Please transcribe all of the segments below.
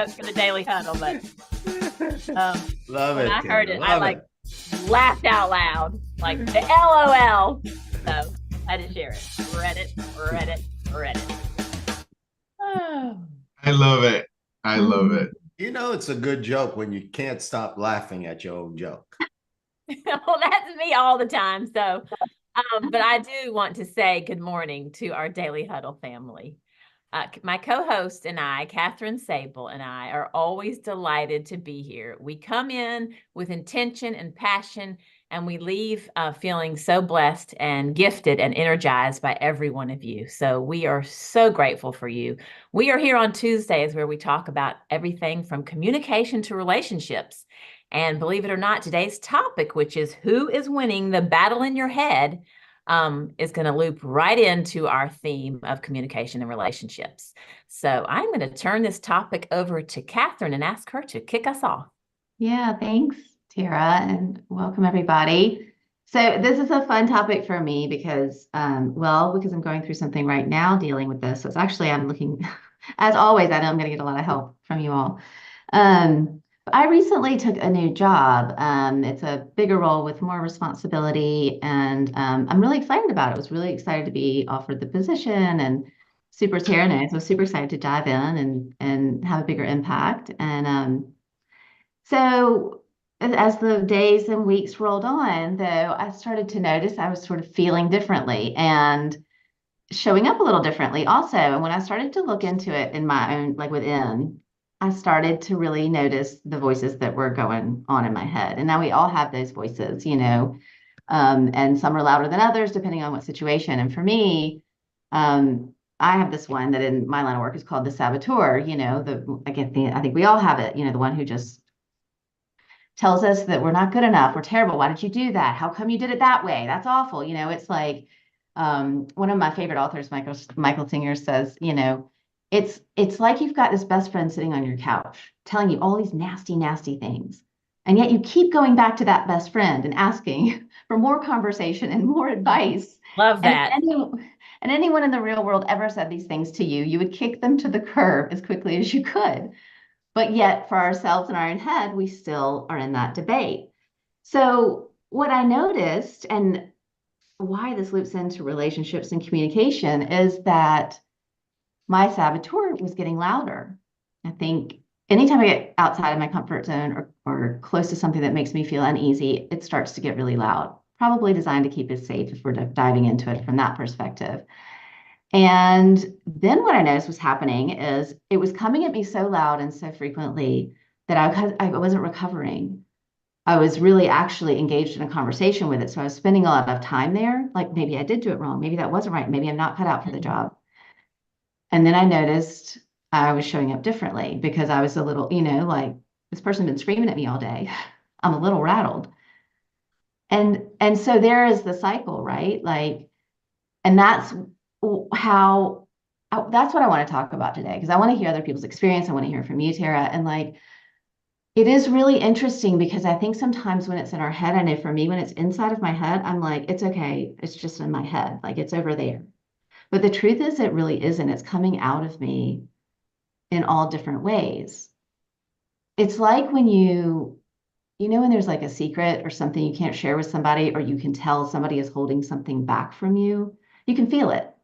notes for the daily huddle, but Love when it, I heard Tara. it, I Love like it. laughed out loud, like the LOL. So I had to share it. Read it. Oh. I love it. I love it. You know, it's a good joke when you can't stop laughing at your own joke. Well, that's me all the time. So, but I do want to say good morning to our Daily Huddle family. My co-host and I, Kathryn Sabol, and I are always delighted to be here. We come in with intention and passion, and we leave feeling so blessed and gifted and energized by every one of you. So we are so grateful for you. We are here on Tuesdays where we talk about everything from communication to relationships. And believe it or not, today's topic, which is who is winning the battle in your head, is going to loop right into our theme of communication and relationships. So I'm going to turn this topic over to Kathryn and ask her to kick us off. Yeah, thanks, Tara, and welcome everybody. So this is a fun topic for me because, because I'm going through something right now dealing with this. So it's actually, I'm looking, as always, I know I'm going to get a lot of help from you all. I recently took a new job. It's a bigger role with more responsibility, and I'm really excited about it. I was really excited to be offered the position, and super Tara knows, I was super excited to dive in and have a bigger impact. And so as the days and weeks rolled on, though, I started to notice I was sort of feeling differently and showing up a little differently also. And when I started to look into it in my own, like within, I started to really notice the voices that were going on in my head. And now we all have those voices, and some are louder than others, depending on what situation. And for me, I have this one that in my line of work is called the saboteur, I think we all have it, the one who just tells us that we're not good enough, we're terrible. Why did you do that? How come you did it that way? That's awful. It's like one of my favorite authors, Michael Singer, says, it's like you've got this best friend sitting on your couch telling you all these nasty, nasty things. And yet you keep going back to that best friend and asking for more conversation and more advice. Love that. And anyone in the real world ever said these things to you, you would kick them to the curb as quickly as you could. But yet for ourselves in our own head, we still are in that debate. So what I noticed, and why this loops into relationships and communication, is that my saboteur was getting louder. I think anytime I get outside of my comfort zone or close to something that makes me feel uneasy, it starts to get really loud, probably designed to keep us safe if we're diving into it from that perspective. And then what I noticed was happening is it was coming at me so loud and so frequently that I wasn't recovering. I was really actually engaged in a conversation with it. So I was spending a lot of time there. Like maybe I did do it wrong. Maybe that wasn't right. Maybe I'm not cut out for the job. And then I noticed I was showing up differently because I was a little, like this person's been screaming at me all day. I'm a little rattled. And so there is the cycle, right? Like, and that's how, that's what I want to talk about today, because I want to hear other people's experience. I want to hear from you, Tara. And like, it is really interesting because I think sometimes when it's in our head, I know for me, when it's inside of my head, I'm like, it's okay. It's just in my head. Like it's over there. But the truth is, it really isn't. It's coming out of me in all different ways. It's like when when there's like a secret or something you can't share with somebody, or you can tell somebody is holding something back from you, you can feel it.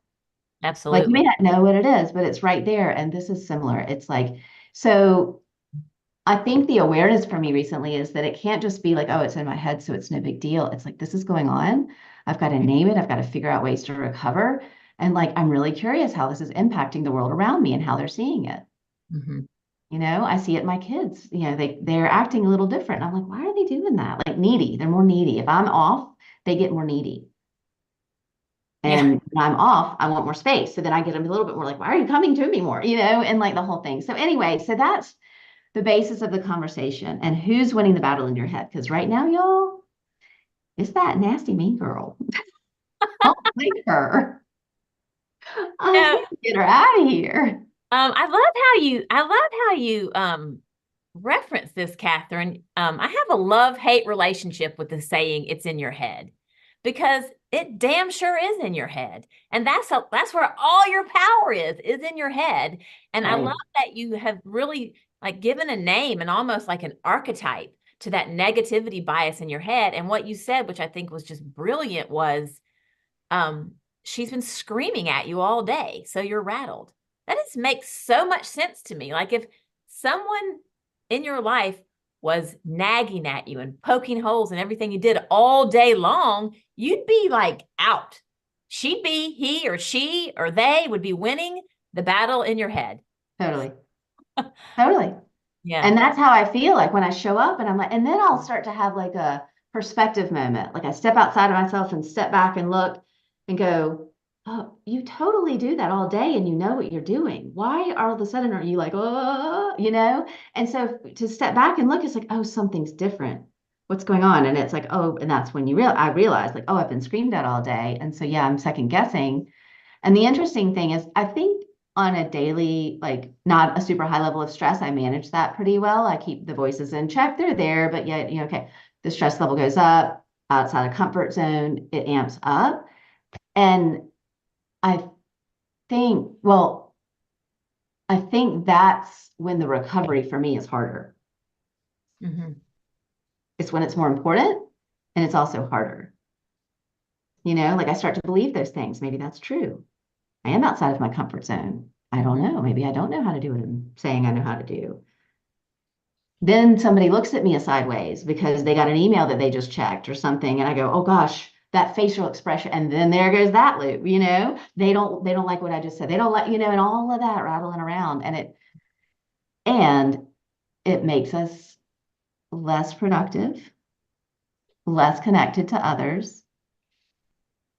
Absolutely. Like you may not know what it is, but it's right there. And this is similar. It's like, so I think the awareness for me recently is that it can't just be like, oh, it's in my head, so it's no big deal. It's like, this is going on. I've got to name it. I've got to figure out ways to recover. And like, I'm really curious how this is impacting the world around me and how they're seeing it. Mm-hmm. I see it in my kids, they're acting a little different. I'm like, why are they doing that? Like needy. They're more needy. If I'm off, they get more needy. And when I'm off, I want more space. So then I get them a little bit more like, why are you coming to me more? And like the whole thing. So anyway, so that's the basis of the conversation and who's winning the battle in your head. Because right now, y'all, it's that nasty mean girl. Don't like her. I need to get her out of here. I love how you reference this, Kathryn. I have a love-hate relationship with the saying "it's in your head," because it damn sure is in your head, and that's where all your power is in your head. And I love that you have really like given a name and almost like an archetype to that negativity bias in your head. And what you said, which I think was just brilliant, was she's been screaming at you all day, so you're rattled. That just makes so much sense to me. Like if someone in your life was nagging at you and poking holes in everything you did all day long, you'd be like out. He or she or they would be winning the battle in your head. Totally. Totally. Yeah. And that's how I feel like when I show up and I'm like, and then I'll start to have like a perspective moment. Like I step outside of myself and step back and look and go, oh, you totally do that all day and you know what you're doing. Why all of a sudden are you like, oh, you know? And so to step back and look, it's like, oh, something's different. What's going on? And it's like, oh, and that's when I realize like, oh, I've been screamed at all day. And so, yeah, I'm second guessing. And the interesting thing is, I think on a daily, like not a super high level of stress, I manage that pretty well. I keep the voices in check. They're there, but yet, you know, okay, the stress level goes up outside of comfort zone, it amps up. And I think, well, I think that's when the recovery for me is harder. Mm-hmm. It's when it's more important and it's also harder. You know, like I start to believe those things. Maybe that's true. I am outside of my comfort zone. I don't know. Maybe I don't know how to do what I'm saying I know how to do. Then somebody looks at me sideways because they got an email that they just checked or something. And I go, oh gosh, that facial expression. And then there goes that loop, you know, they don't like what I just said. They don't like, you know, and all of that rattling around. And it makes us less productive, less connected to others,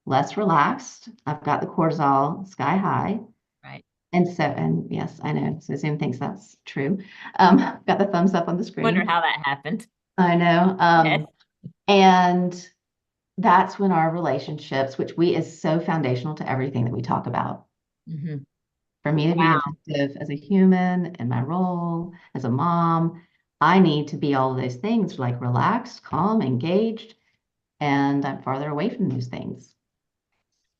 less relaxed. I've got the cortisol sky high. Right. And so, and yes, I know. So Zoom thinks that's true. Got the thumbs up on the screen. Wonder how that happened. I know. Yes. And that's when our relationships, which is so foundational to everything that we talk about. Mm-hmm. For me to be effective as a human in my role as a mom, I need to be all of those things like relaxed, calm, engaged, and I'm farther away from those things.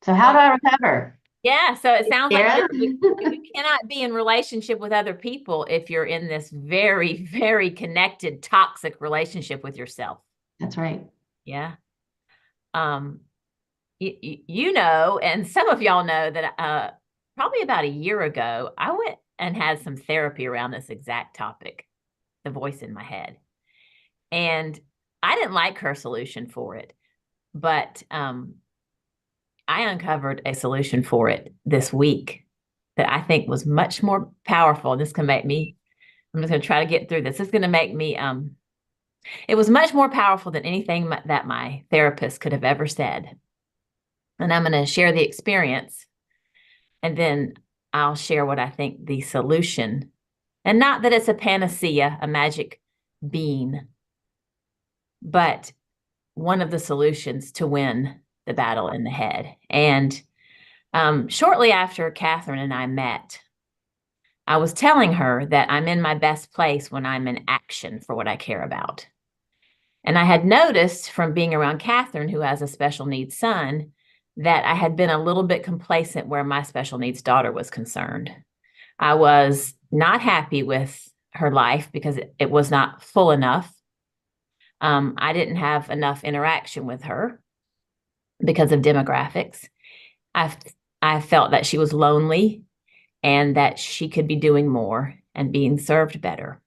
So how do I recover? Yeah, so it sounds Tara? like you cannot be in relationship with other people if you're in this very, very connected, toxic relationship with yourself. That's right. Yeah. You know, and some of y'all know that probably about a year ago, I went and had some therapy around this exact topic, the voice in my head. And I didn't like her solution for it, but I uncovered a solution for it this week that I think was much more powerful. This can make me, I'm just going to try to get through this. It's going to make me, it was much more powerful than anything that my therapist could have ever said. And I'm going to share the experience, and then I'll share what I think the solution, and not that it's a panacea, a magic bean, but one of the solutions to win the battle in the head. And shortly after Kathryn and I met, I was telling her that I'm in my best place when I'm in action for what I care about. And I had noticed from being around Kathryn, who has a special needs son, that I had been a little bit complacent where my special needs daughter was concerned. I was not happy with her life because it was not full enough. I didn't have enough interaction with her because of demographics. I felt that she was lonely and that she could be doing more and being served better.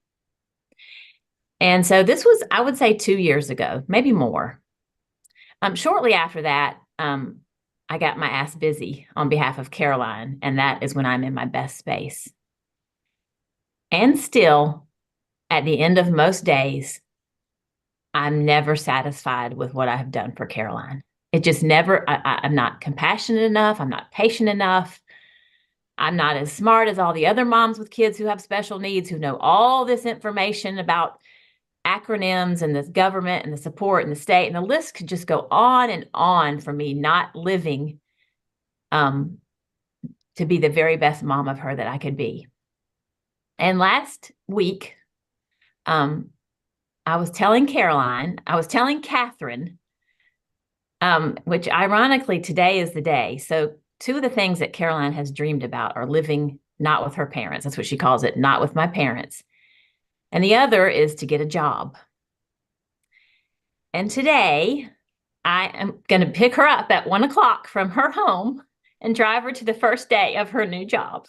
And so this was, I would say, 2 years ago, maybe more. Shortly after that, I got my ass busy on behalf of Caroline, and that is when I'm in my best space. And still, at the end of most days, I'm never satisfied with what I have done for Caroline. It just never, I'm not compassionate enough. I'm not patient enough. I'm not as smart as all the other moms with kids who have special needs, who know all this information about acronyms and this government and the support and the state. And the list could just go on and on for me not living to be the very best mom of her that I could be. And last week, I was telling Kathryn, which ironically today is the day. So 2 of the things that Caroline has dreamed about are living not with her parents. That's what she calls it, not with my parents. and the other is to get a job. And today, I am going to pick her up at 1 o'clock from her home and drive her to the first day of her new job.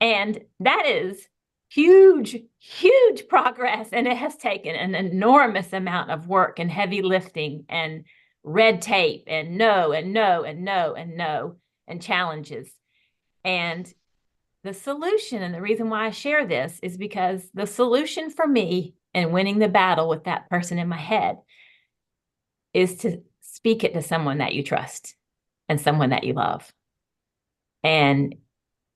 And that is huge, huge progress. And it has taken an enormous amount of work and heavy lifting and red tape and no, and no, and no, and no, and challenges. And the solution, and the reason why I share this, is because the solution for me in winning the battle with that person in my head is to speak it to someone that you trust and someone that you love. And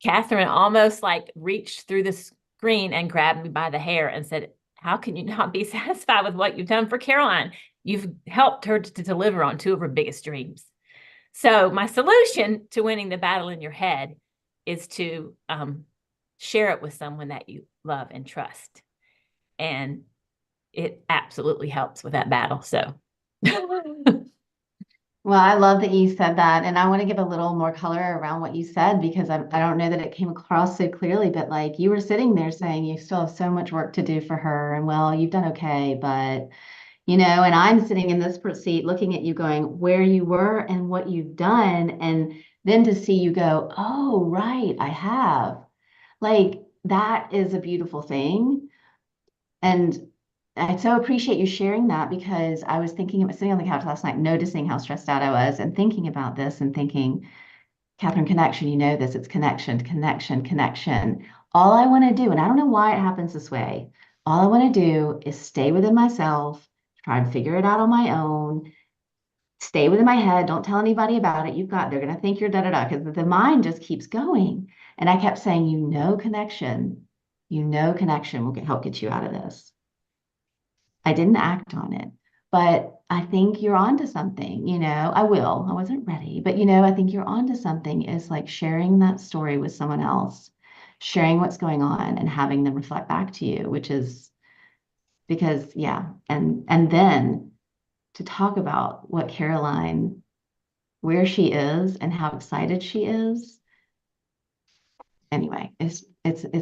Kathryn almost like reached through the screen and grabbed me by the hair and said, how can you not be satisfied with what you've done for Caroline? You've helped her to deliver on two of her biggest dreams. So my solution to winning the battle in your head is to share it with someone that you love and trust. And it absolutely helps with that battle. So. Well, I love that you said that. And I want to give a little more color around what you said, because I don't know that it came across so clearly, but like you were sitting there saying you still have so much work to do for her. And well, you've done okay, but and I'm sitting in this seat looking at you going where you were and what you've done. And then to see you go, oh, right, I have. Like that is a beautiful thing. And I so appreciate you sharing that, because I was sitting on the couch last night, noticing how stressed out I was and thinking about this and thinking, Kathryn, connection, you know this, it's connection, connection, connection. All I want to do, and I don't know why it happens this way, all I want to do is stay within myself, try and figure it out on my own, stay within my head, don't tell anybody about it. They're going to think you're da-da-da, because the mind just keeps going. And I kept saying, connection will help get you out of this. I didn't act on it, but I think you're onto something, I wasn't ready, but I think you're onto something, is like sharing that story with someone else, sharing what's going on and having them reflect back to you, which is because, and then to talk about what Caroline, where she is and how excited she is. Anyway, it's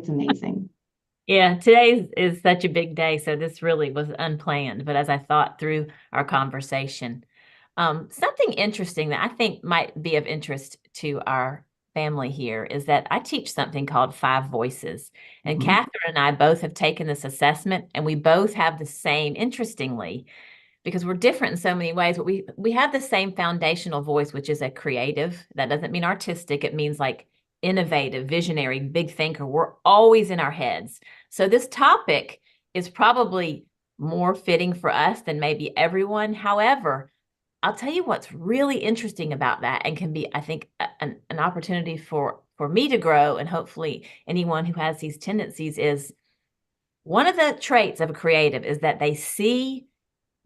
amazing. Yeah, today is such a big day, so this really was unplanned. But as I thought through our conversation, something interesting that I think might be of interest to our family here is that I teach something called 5 Voices. And Mm-hmm. Kathryn and I both have taken this assessment, and we both have the same, interestingly, because we're different in so many ways, but we have the same foundational voice, which is a creative. That doesn't mean artistic. It means like innovative, visionary, big thinker. We're always in our heads. So this topic is probably more fitting for us than maybe everyone. However, I'll tell you what's really interesting about that, and can be, I think, an opportunity for me to grow, and hopefully anyone who has these tendencies, is one of the traits of a creative is that they see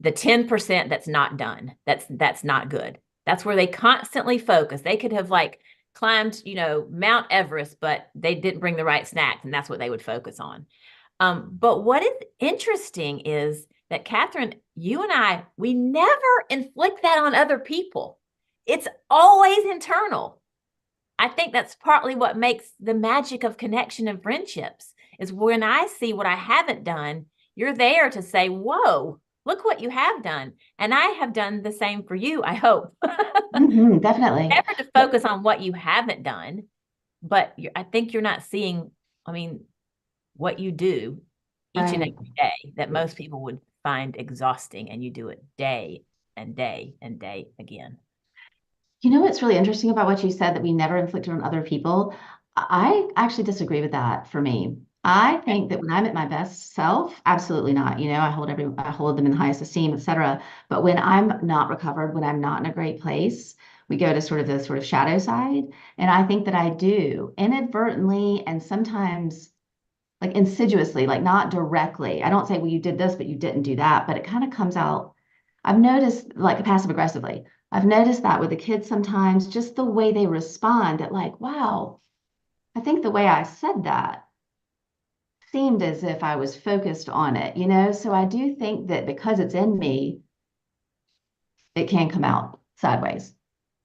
the 10% that's not done, that's not good. That's where they constantly focus. They could have like climbed, Mount Everest, but they didn't bring the right snacks, and that's what they would focus on. But what is interesting is that, Kathryn, you and I, we never inflict that on other people. It's always internal. I think that's partly what makes the magic of connection and friendships, is when I see what I haven't done, you're there to say, whoa, look what you have done. And I have done the same for you, I hope. Mm-hmm, definitely. Never to focus on what you haven't done, but I think you're not seeing, what you do each and every day that most people would find exhausting, and you do it day and day and day again. What's really interesting about what you said, that we never inflict it on other people? I actually disagree with that for me. I think that when I'm at my best self, absolutely not. I hold them in the highest esteem, etc. But when I'm not recovered, when I'm not in a great place, we go to the sort of shadow side. And I think that I do inadvertently, and sometimes like insidiously, like not directly. I don't say, well, you did this, but you didn't do that. But it kind of comes out. I've noticed, like, passive aggressively. I've noticed that with the kids sometimes, just the way they respond, that like, wow, I think the way I said that seemed as if I was focused on it. So I do think that because it's in me, it can come out sideways.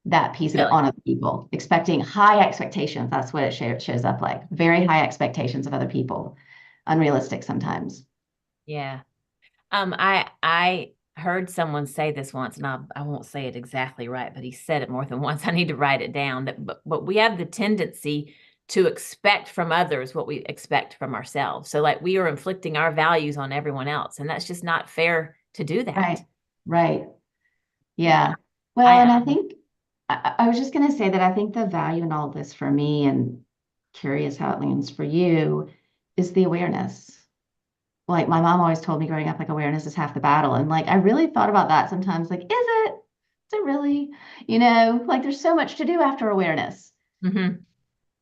That piece of it on other people, expecting high expectations. That's what it shows up like. Very high expectations of other people. unrealistic sometimes. Yeah. I heard someone say this once, and I won't say it exactly right, but he said it more than once. I need to write it down. But we have the tendency to expect from others what we expect from ourselves. So like we are inflicting our values on everyone else, and that's just not fair to do that. Right. Right. Yeah. Well, and I think I was just going to say that I think the value in all of this for me, and curious how it lands for you, is the awareness. Like my mom always told me growing up, like awareness is half the battle. And like I really thought about that sometimes, like, is it? Is it really? Like there's so much to do after awareness. Mm-hmm.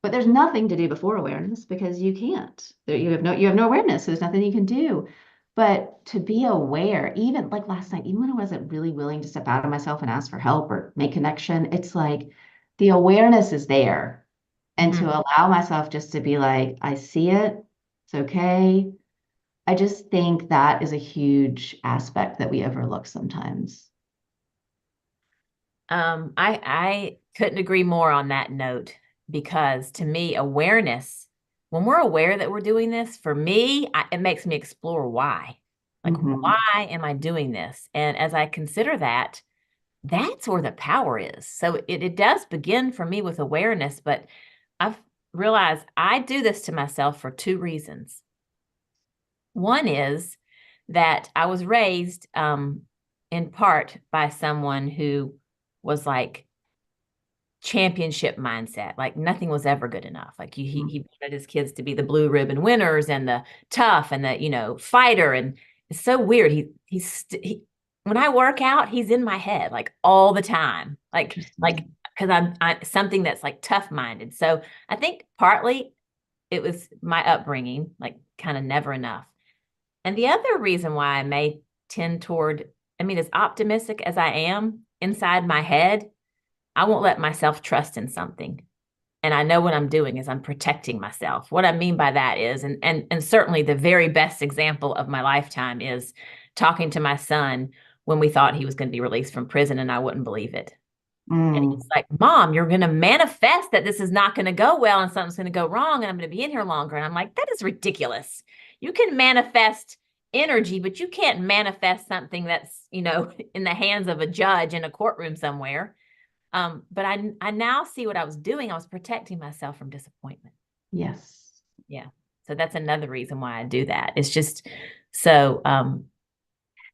But there's nothing to do before awareness because you can't. You have no awareness, so there's nothing you can do. But to be aware, even like last night, even when I wasn't really willing to step out of myself and ask for help or make connection, it's like the awareness is there. And to allow myself just to be like, I see it, it's okay. I just think that is a huge aspect that we overlook sometimes. I couldn't agree more on that note, because to me, awareness, when we're aware that we're doing this, for me, it makes me explore why. Like, why am I doing this? And as I consider that, that's where the power is. So it does begin for me with awareness, but I've realized I do this to myself for two reasons. One is that I was raised in part by someone who was like championship mindset. Like nothing was ever good enough. Like he wanted his kids to be the blue ribbon winners and the tough and the fighter. And it's so weird. He when I work out, he's in my head like all the time. Like because I'm something that's like tough minded. So I think partly it was my upbringing, like kind of never enough. And the other reason why I may tend toward, I mean, as optimistic as I am inside my head, I won't let myself trust in something. And I know what I'm doing is I'm protecting myself. What I mean by that is, and certainly the very best example of my lifetime is talking to my son when we thought he was going to be released from prison, and I wouldn't believe it. And he's like, Mom, you're going to manifest that this is not going to go well and something's going to go wrong and I'm going to be in here longer. And I'm like, that is ridiculous. You can manifest energy, but you can't manifest something that's, in the hands of a judge in a courtroom somewhere. But I now see what I was doing. I was protecting myself from disappointment. Yes. Yeah. So that's another reason why I do that. It's just so.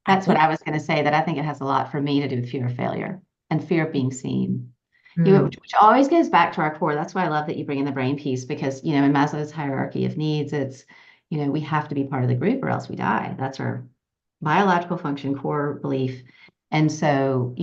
That's what I was going to say, that I think it has a lot for me to do with fear of failure and fear of being seen. Which always goes back to our core. That's why I love that you bring in the brain piece, because, in Maslow's hierarchy of needs, it's, we have to be part of the group or else we die. That's our biological function, core belief. And so,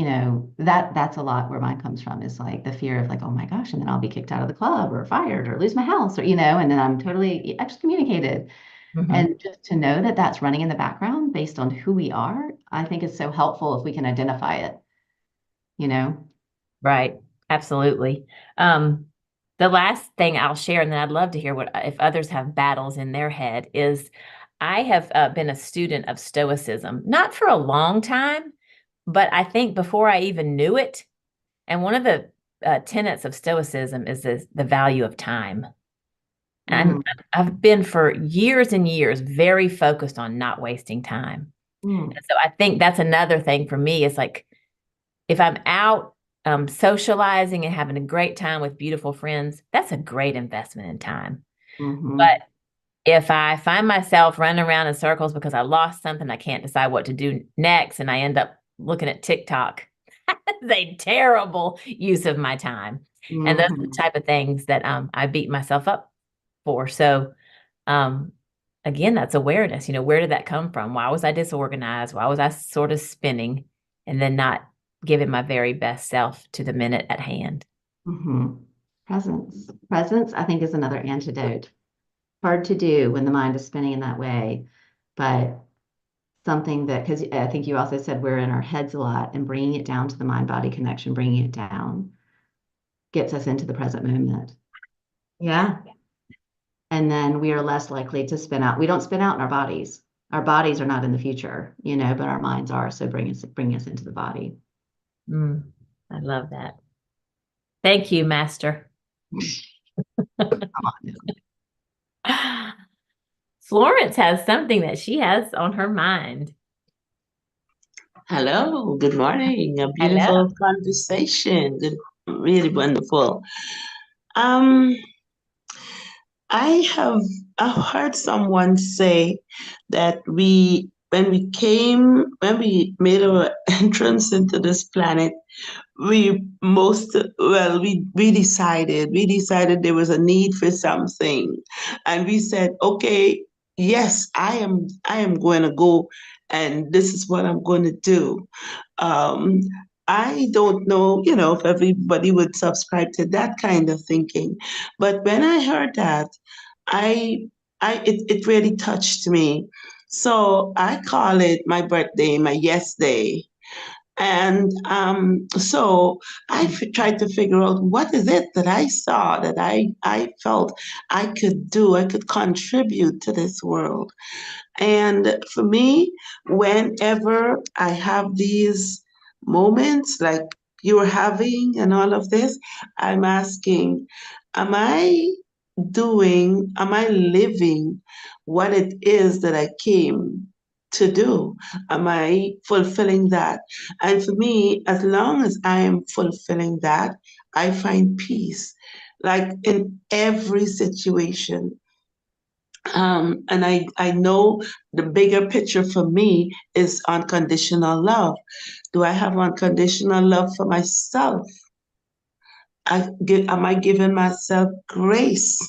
that's a lot where mine comes from, is like the fear of like, oh my gosh, and then I'll be kicked out of the club or fired or lose my house or, and then I'm totally excommunicated. And just to know that that's running in the background based on who we are, I think is so helpful if we can identify it. Right. Absolutely. The last thing I'll share, and then I'd love to hear what if others have battles in their head, is I have been a student of Stoicism, not for a long time, but I think before I even knew it. And one of the tenets of Stoicism is the value of time. And I've been for years and years very focused on not wasting time. And so I think that's another thing for me, is like if I'm out socializing and having a great time with beautiful friends, that's a great investment in time. But if I find myself running around in circles because I lost something, I can't decide what to do next, and I end up looking at TikTok, that's a terrible use of my time. And those are the type of things that I beat myself up for. So again, that's awareness. Where did that come from? Why was I disorganized? Why was I sort of spinning and then not giving my very best self to the minute at hand? Presence, I think, is another antidote. Hard to do when the mind is spinning in that way, but something that, because I think you also said we're in our heads a lot, and bringing it down to the mind-body connection, bringing it down gets us into the present moment. Yeah. And then we are less likely to spin out. We don't spin out in our bodies. Our bodies are not in the future, but our minds are. So bring us into the body. I love that. Thank you, Master. Come on. Florence has something that she has on her mind. Hello, good morning. A Hello. beautiful conversation. Good, really wonderful. Um, I have I've heard someone say that when we made our entrance into this planet, we decided there was a need for something, and we said, okay, yes, I am going to go, and this is what I'm going to do. um I don't know, if everybody would subscribe to that kind of thinking, but when I heard that, i it really touched me. So I call it my birthday, my yes day. And so tried to figure out what is it that I saw that I felt I could do, I could contribute to this world. And for me, whenever I have these moments like you're having and all of this, I'm asking, am I am I living what it is that I came to do? Am I fulfilling that? And for me, as long as I am fulfilling that, I find peace. Like in every situation, and I know the bigger picture for me is unconditional love. Do I have unconditional love for myself? Am I giving myself grace?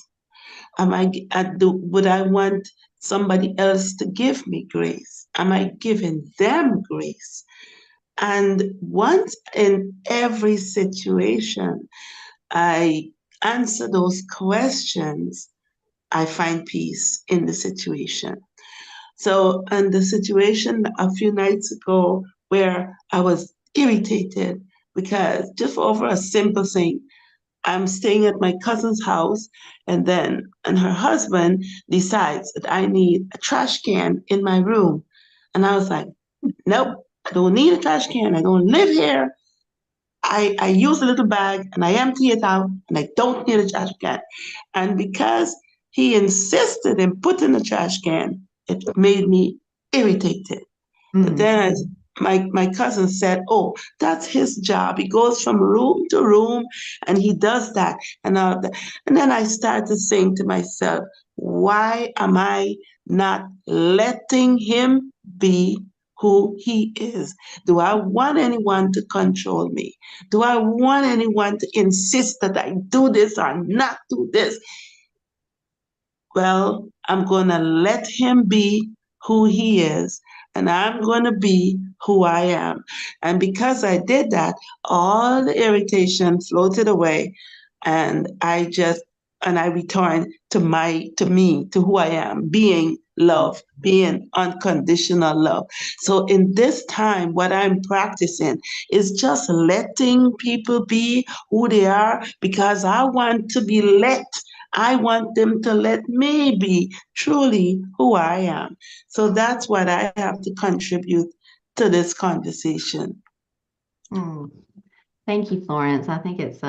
Would I want somebody else to give me grace? Am I giving them grace? And once in every situation, I answer those questions, I find peace in the situation. So, and the situation a few nights ago where I was irritated because just over a simple thing, I'm staying at my cousin's house, and her husband decides that I need a trash can in my room. And I was like, nope, I don't need a trash can. I don't live here. I use a little bag and I empty it out, and I don't need a trash can. And because he insisted in putting a trash can, it made me irritated. But then my cousin said, oh, that's his job. He goes from room to room and he does that and all of that. And then I started to think to myself, why am I not letting him be who he is? Do I want anyone to control me? Do I want anyone to insist that I do this or not do this? Well, I'm going to let him be who he is, and I'm going to be who I am. And because I did that, all the irritation floated away, and I returned to who I am, being love, being unconditional love. So in this time, what I'm practicing is just letting people be who they are, because I want to be let. I want them to let me be truly who I am. So that's what I have to contribute to this conversation. Thank you, Florence. I think it's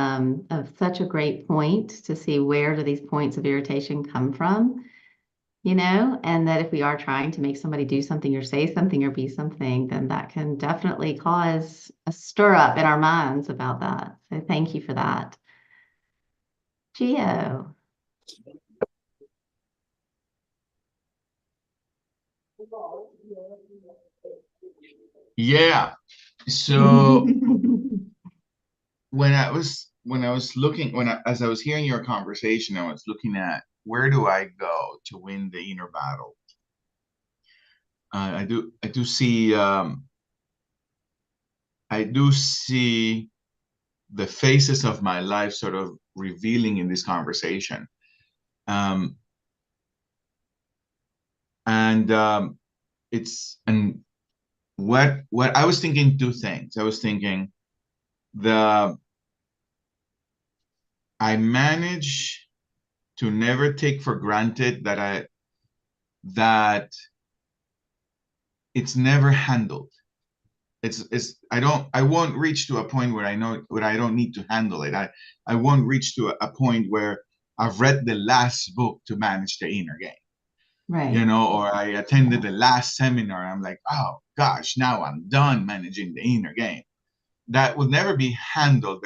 such a great point to see where do these points of irritation come from, and that if we are trying to make somebody do something or say something or be something, then that can definitely cause a stir up in our minds about that. So thank you for that. Gio. Yeah. So as I was hearing your conversation, I was looking at where do I go to win the inner battle. I do see the faces of my life sort of revealing in this conversation. And what I was thinking, two things. I was thinking I manage to never take for granted that it's never handled. I won't reach to a point where I know where I don't need to handle it. I won't reach to a point where I've read the last book to manage the inner game. Right. you know, or I attended the last seminar. I'm like, oh gosh, now I'm done managing the inner game. That will never be handled.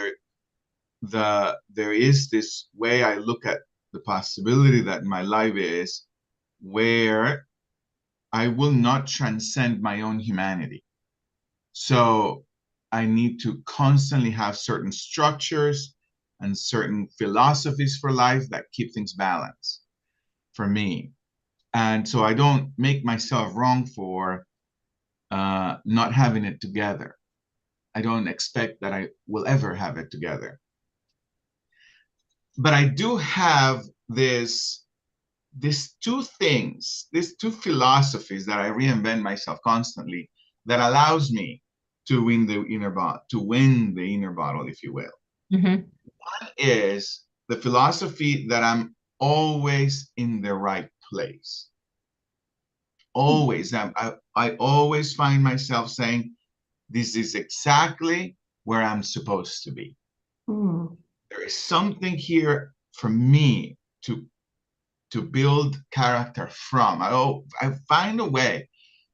There is this way I look at the possibility that my life is where I will not transcend my own humanity. So I need to constantly have certain structures and certain philosophies for life that keep things balanced for me. And so I don't make myself wrong for not having it together. I don't expect that I will ever have it together. But I do have these two things, these two philosophies that I reinvent myself constantly that allows me to win the inner battle, if you will. Mm-hmm. One is the philosophy that I'm always in the right place. Always. I always find myself saying, this is exactly where I'm supposed to be. Mm. There is something here for me to build character from. I find a way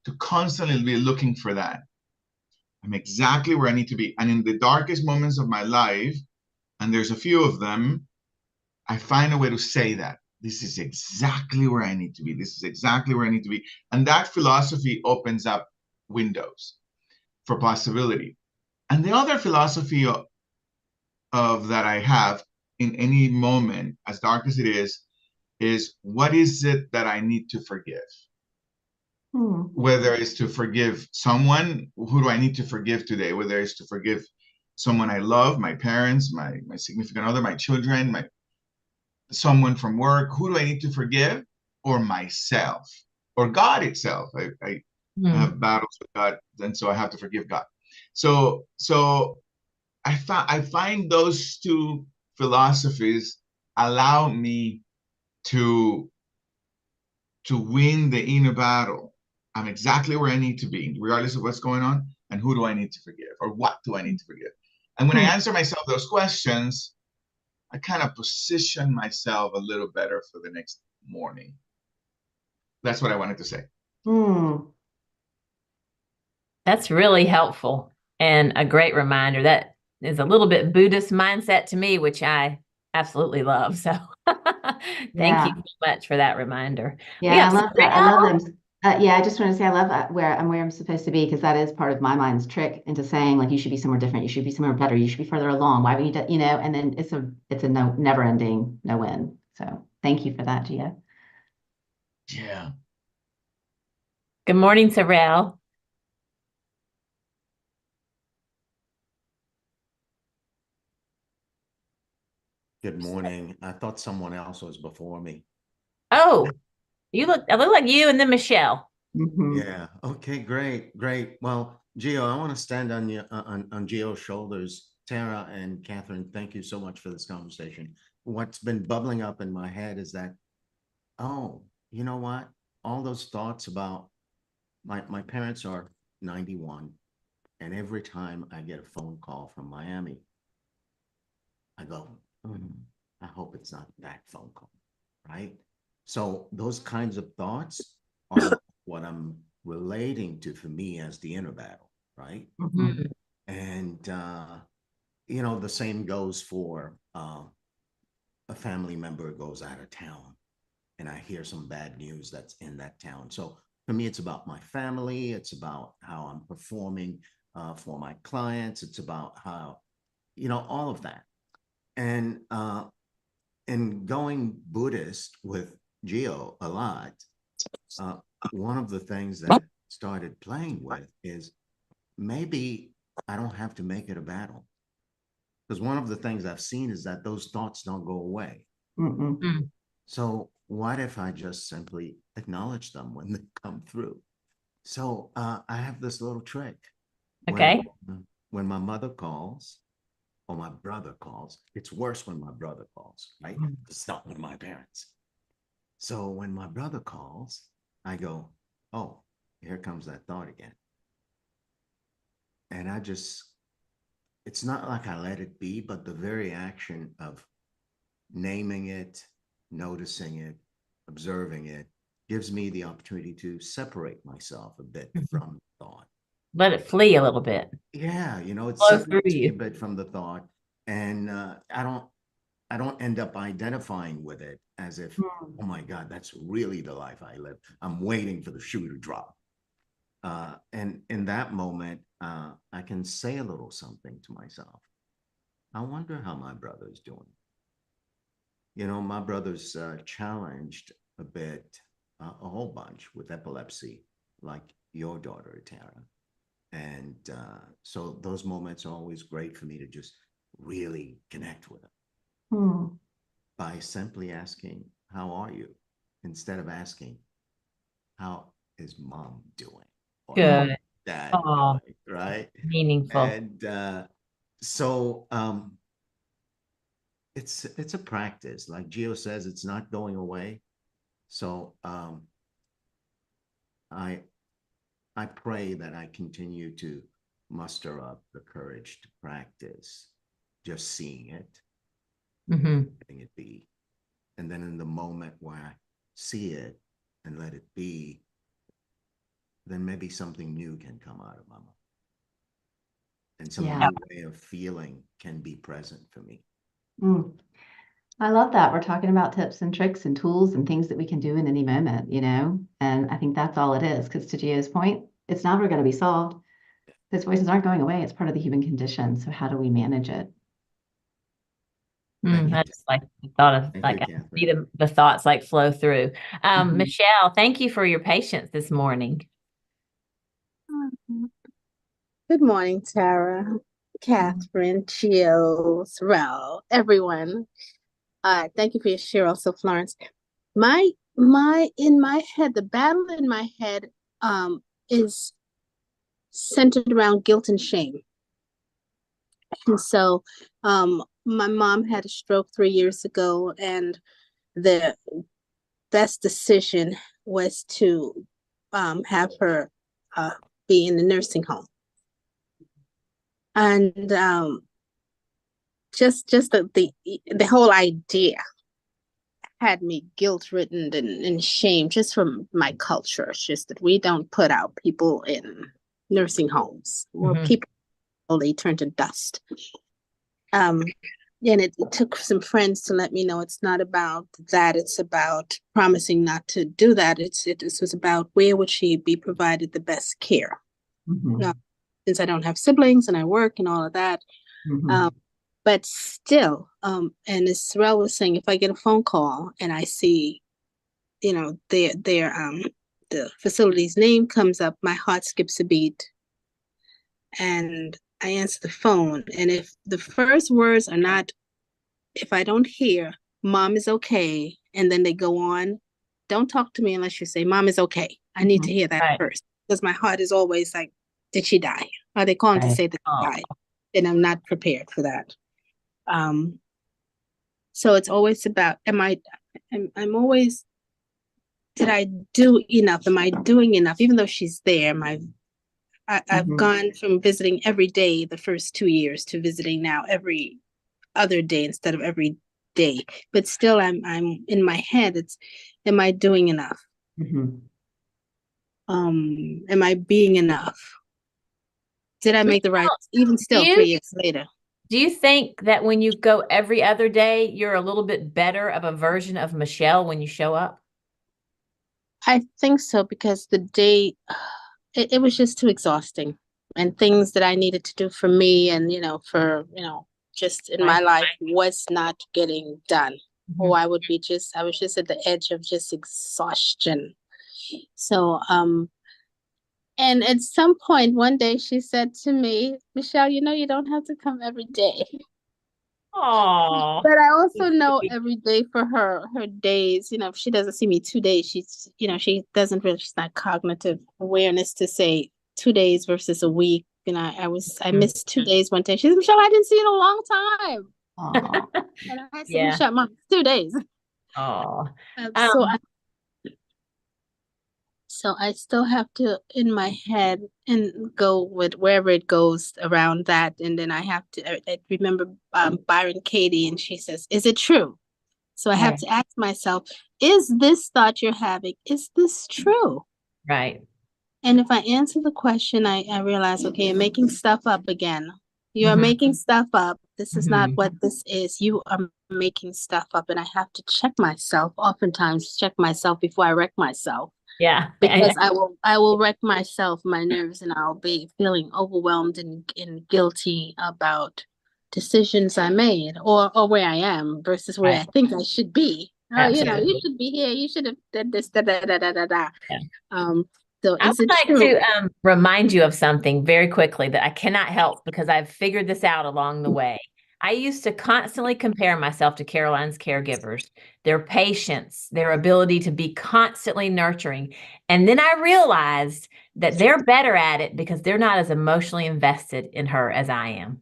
to constantly be looking for that. I'm exactly where I need to be. And in the darkest moments of my life, and there's a few of them, I find a way to say that. This is exactly where I need to be. This is exactly where I need to be. And that philosophy opens up windows for possibility. And the other philosophy of that I have in any moment, as dark as it is what is it that I need to forgive? Mm. Whether it's to forgive someone, who do I need to forgive today? Whether it's to forgive someone I love, my parents, my significant other, my children, someone from work, who do I need to forgive? Or myself, or God itself. I have battles with God, and so I have to forgive God. So I find those two philosophies allow me to win the inner battle. I'm exactly where I need to be, regardless of what's going on, and who do I need to forgive, or what do I need to forgive? And when I answer myself those questions, I kind of position myself a little better for the next morning. That's what I wanted to say. Mm. That's really helpful and a great reminder. That is a little bit Buddhist mindset to me, which I absolutely love. So thank you Yeah. so much for that reminder. We Yeah, I have love that. I love Sorrel. them. Yeah, I just want to say I love where I'm supposed to be, because that is part of my mind's trick into saying, like, you should be somewhere different, you should be somewhere better, you should be further along. Why would you do, and then it's a no, never ending no win. So thank you for that, Gia. Yeah. Good morning, Sorrel. Good morning. I thought someone else was before me. Oh, I look like you and then Michelle. Mhm. Yeah. Okay, great, great. Well, Gio, I want to stand on your on Gio's shoulders. Tara and Kathryn, thank you so much for this conversation. What's been bubbling up in my head is that, oh, you know what? All those thoughts about my parents are 91, and every time I get a phone call from Miami, I go, I hope it's not that phone call, right? So those kinds of thoughts are what I'm relating to for me as the inner battle, right? Mhm. And the same goes for a family member goes out of town, and I hear some bad news that's in that town. So for me, it's about my family. It's about how I'm performing for my clients. It's about how, all of that. And going Buddhist with Gio a lot, one of the things that I started playing with is maybe I don't have to make it a battle. Because one of the things I've seen is that those thoughts don't go away. Mm-mm. So what if I just simply acknowledge them when they come through? So I have this little trick. Okay. When my mother calls or my brother calls, it's worse when my brother calls, right? It's not with my parents. So when my brother calls, I go, oh, here comes that thought again. And it's not like I let it be, but the very action of naming it, noticing it, observing it, gives me the opportunity to separate myself a bit from thought. Let it flee a little bit. Yeah, you know, it Flow through separates me a you. bit from the thought, and I don't end up identifying with it as if, oh my God, that's really the life I live. I'm waiting for the shoe to drop. And in that moment, I can say a little something to myself. I wonder how my brother's doing. You know, my brother's challenged a bit, a whole bunch with epilepsy, like your daughter, Tara. And so those moments are always great for me to just really connect with him by simply asking, how are you? Instead of asking, how is mom doing? Or how Good. is dad Oh, doing? Right. meaningful. And so it's a practice. Like Gio says, it's not going away. So I pray that I continue to muster up the courage to practice just seeing it, letting it be. And then in the moment where I see it and let it be, then maybe something new can come out of my mouth. And some new way of feeling can be present for me. I love that. We're talking about tips and tricks and tools and things that we can do in any moment, you know? And I think that's all it is. Because to Gio's point, it's never going to be solved. Those voices aren't going away. It's part of the human condition. So how do we manage it? I just like the thought of Thank like you, I Kathryn. see the thoughts like flow through. Michelle, thank you for your patience this morning. Good morning, Tara, Kathryn, Gio, Sorrel, everyone. Thank you for your share also, Florence. In my head, the battle in my head is centered around guilt and shame. And so my mom had a stroke 3 years ago, and the best decision was to have her be in the nursing home. And just the whole idea had me guilt-ridden and shame just from my culture. It's just that we don't put out people in nursing homes where people, they turn to dust. And it took some friends to let me know it's not about that. It's about promising not to do that. It was about where would she be provided the best care. Now, since I don't have siblings and I work and all of that, but still, and as Sorrel was saying, if I get a phone call and I see, you know, the facility's name comes up, my heart skips a beat, and I answer the phone. And if the first words are not, if I don't hear, "Mom is okay," and then they go on, don't talk to me unless you say, "Mom is okay." I need to hear that first, because my heart is always like, did she die? Are they calling to say that she died? And I'm not prepared for that. So it's always about, I'm always, did I do enough? Am I doing enough? Even though she's there, I've gone from visiting every day the first 2 years to visiting now every other day instead of every day. But still, I'm in my head, it's, am I doing enough? Am I being enough? Did I make the right, even still 3 years later? Do you think that when you go every other day, you're a little bit better of a version of Michelle when you show up? I think so, because the day, it was just too exhausting, and things that I needed to do for me and, for, just in my life was not getting done. Or I was just at the edge of just exhaustion. So, and at some point one day she said to me, "Michelle, you don't have to come every day." Oh, but I also know every day for her days, if she doesn't see me 2 days, she's, she doesn't really, she's not cognitive awareness to say 2 days versus a week. I missed 2 days one day. She said, "Michelle, I didn't see you in a long time." And I said, "Michelle, Mom, 2 days." Oh, So I still have to, in my head, and go with wherever it goes around that. And then I have to, I remember Byron Katie, and she says, "Is it true?" So I have to ask myself, is this thought you're having, is this true? Right. And if I answer the question, I realize, okay, I'm making stuff up again. You are making stuff up. This is not what this is. You are making stuff up. And I have to check myself, oftentimes check myself before I wreck myself. Yeah. Because I will wreck myself, my nerves, and I'll be feeling overwhelmed and guilty about decisions I made or where I am versus where I think I should be. Oh, you know, you should be here. You should have done this, da, da, da, da, da, da. So I is would it like true? to remind you of something very quickly that I cannot help because I've figured this out along the way. I used to constantly compare myself to Caroline's caregivers, their patience, their ability to be constantly nurturing. And then I realized that they're better at it because they're not as emotionally invested in her as I am.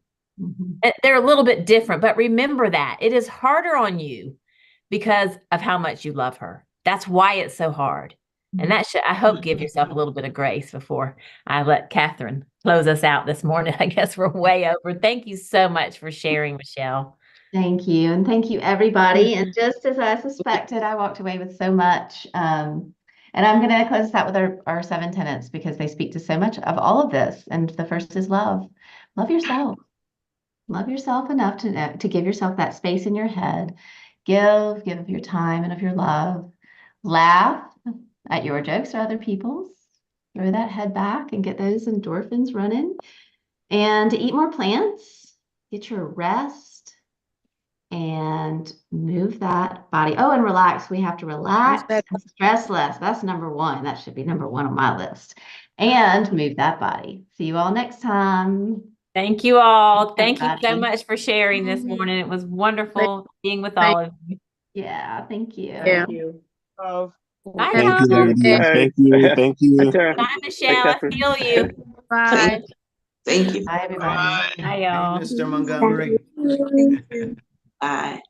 They're a little bit different, but remember that it is harder on you because of how much you love her. That's why it's so hard. And that should, I hope, give yourself a little bit of grace before I let Kathryn close us out this morning. I guess we're way over. Thank you so much for sharing, Michelle. Thank you. And thank you, everybody. And just as I suspected, I walked away with so much. And I'm going to close this out with our 7 tenets because they speak to so much of all of this. And the first is love. Love yourself. Love yourself enough to give yourself that space in your head. Give of your time and of your love. Laugh at your jokes or other people's. Throw that head back and get those endorphins running. And eat more plants. Get your rest. And move that body. Oh, and relax. We have to relax and stress less. That's number 1. That should be number 1 on my list. And move that body. See you all next time. Thank you all. Thank you so much for sharing this morning. It was wonderful being with all of you. Yeah, thank you. Thank you. Bye, Thank you, Tom. ladies. Thank you. Thank you. Bye, Michelle. I feel you. Bye. Thank you. Bye, everybody. Bye, y'all. Mr. Montgomery. Bye.